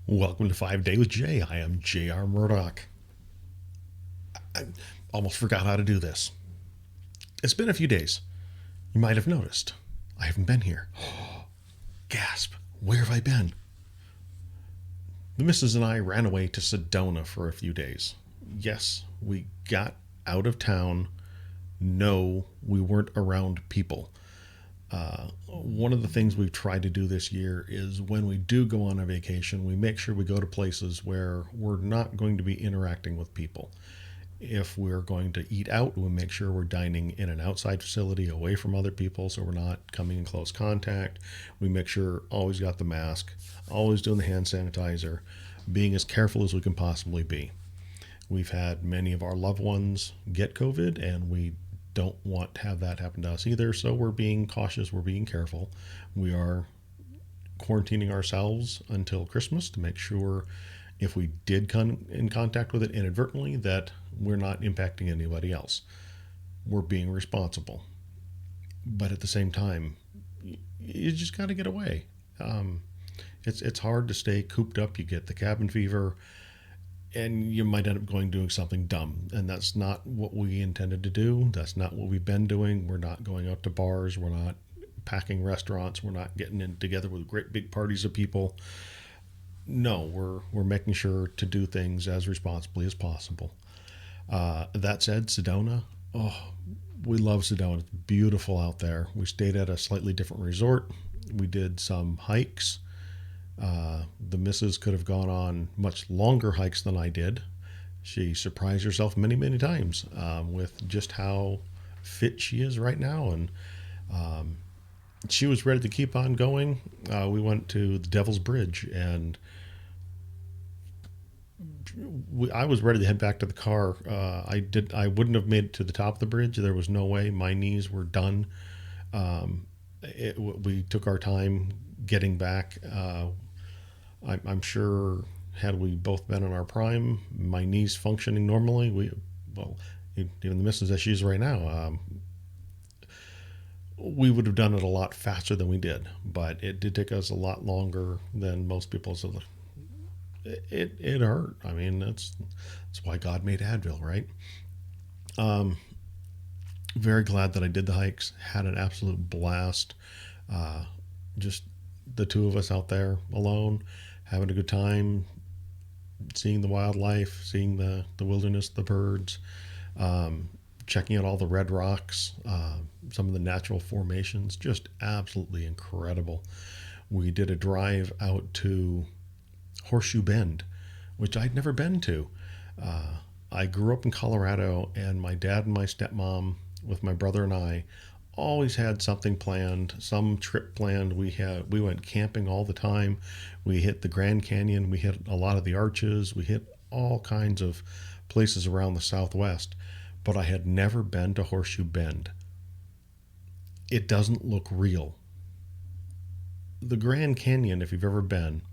Welcome to 5 Day with Jay. I am J.R. Murdoch. I almost forgot how to do this. It's been a few days. You might have noticed. I haven't been here. Gasp. Where have I been? The missus and I ran away to Sedona for a few days. Yes, we got out of town. No, we weren't around people. One of the things we've tried to do this year is when we do go on a vacation, we make sure we go to places where we're not going to be interacting with people. If we're going to eat out, we make sure we're dining in an outside facility away from other people so we're not coming in close contact. We make sure always got the mask, always doing the hand sanitizer, being as careful as we can possibly be. We've had many of our loved ones get COVID, and we don't want to have that happen to us either. So we're being cautious, we're being careful. We are quarantining ourselves until Christmas to make sure if we did come in contact with it inadvertently that we're not impacting anybody else. We're being responsible. But at the same time, you just got to get away. It's hard to stay cooped up. You get the cabin fever, and you might end up doing something dumb, and that's not what we intended to do. That's not what we've been doing. We're not going out to bars. We're not packing restaurants. We're not getting in together with great big parties of people. No, we're making sure to do things as responsibly as possible. That said, Sedona, oh, we love Sedona. It's beautiful out there. We stayed at a slightly different resort. We did some hikes. The missus could have gone on much longer hikes than I did. She surprised herself many, many times with just how fit she is right now. And she was ready to keep on going. We went to the Devil's Bridge, and I was ready to head back to the car. I wouldn't have made it to the top of the bridge. There was no way. My knees were done. We took our time getting back. I'm sure had we both been in our prime, my knees functioning normally, even the missus as she is right now, we would have done it a lot faster than we did. But it did take us a lot longer than most people. So it hurt. I mean, that's why God made Advil, right? Very glad that I did the hikes. Had an absolute blast. Just the two of us out there alone, having a good time, seeing the wildlife, seeing the wilderness, the birds, checking out all the red rocks, some of the natural formations, just absolutely incredible. We did a drive out to Horseshoe Bend, which I'd never been to. I grew up in Colorado, and my dad and my stepmom, with my brother and I, always had something planned, some trip planned. We went camping all the time. We hit the Grand Canyon. We hit a lot of the arches. We hit all kinds of places around the Southwest. But I had never been to Horseshoe Bend. It doesn't look real. The Grand Canyon, if you've ever been,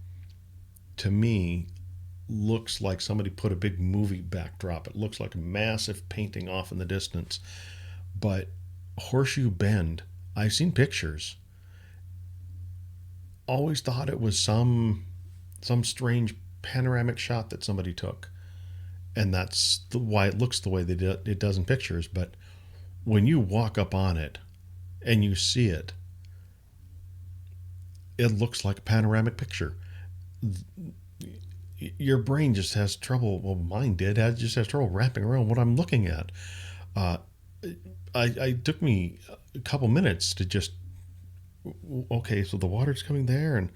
to me, looks like somebody put a big movie backdrop. It looks like a massive painting off in the distance. But Horseshoe Bend, I've seen pictures. Always thought it was some strange panoramic shot that somebody took, and that's why it looks the way it does in pictures. But when you walk up on it and you see it, it looks like a panoramic picture. Your brain just has trouble. Well, mine did. Just has trouble wrapping around what I'm looking at. Uh, I took me a couple minutes to just, okay, so the water's coming there, and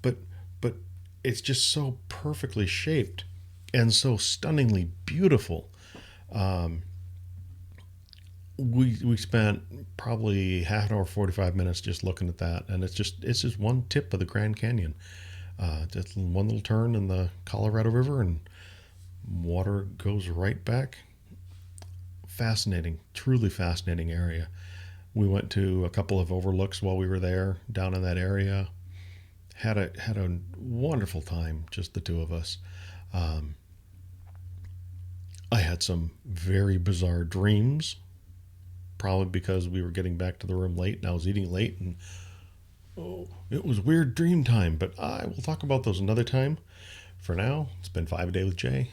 but but it's just so perfectly shaped and so stunningly beautiful. Um, we spent probably half an hour, 45 minutes just looking at that, and it's just one tip of the Grand Canyon. Just one little turn in the Colorado River, and water goes right back. Fascinating, truly fascinating area. We went to a couple of overlooks while we were there down in that area. Had a wonderful time, just the two of us. Um, I had some very bizarre dreams, probably because we were getting back to the room late and I was eating late, and Oh, it was weird dream time, but I will talk about those another time. For now, it's been 5 a day with Jay.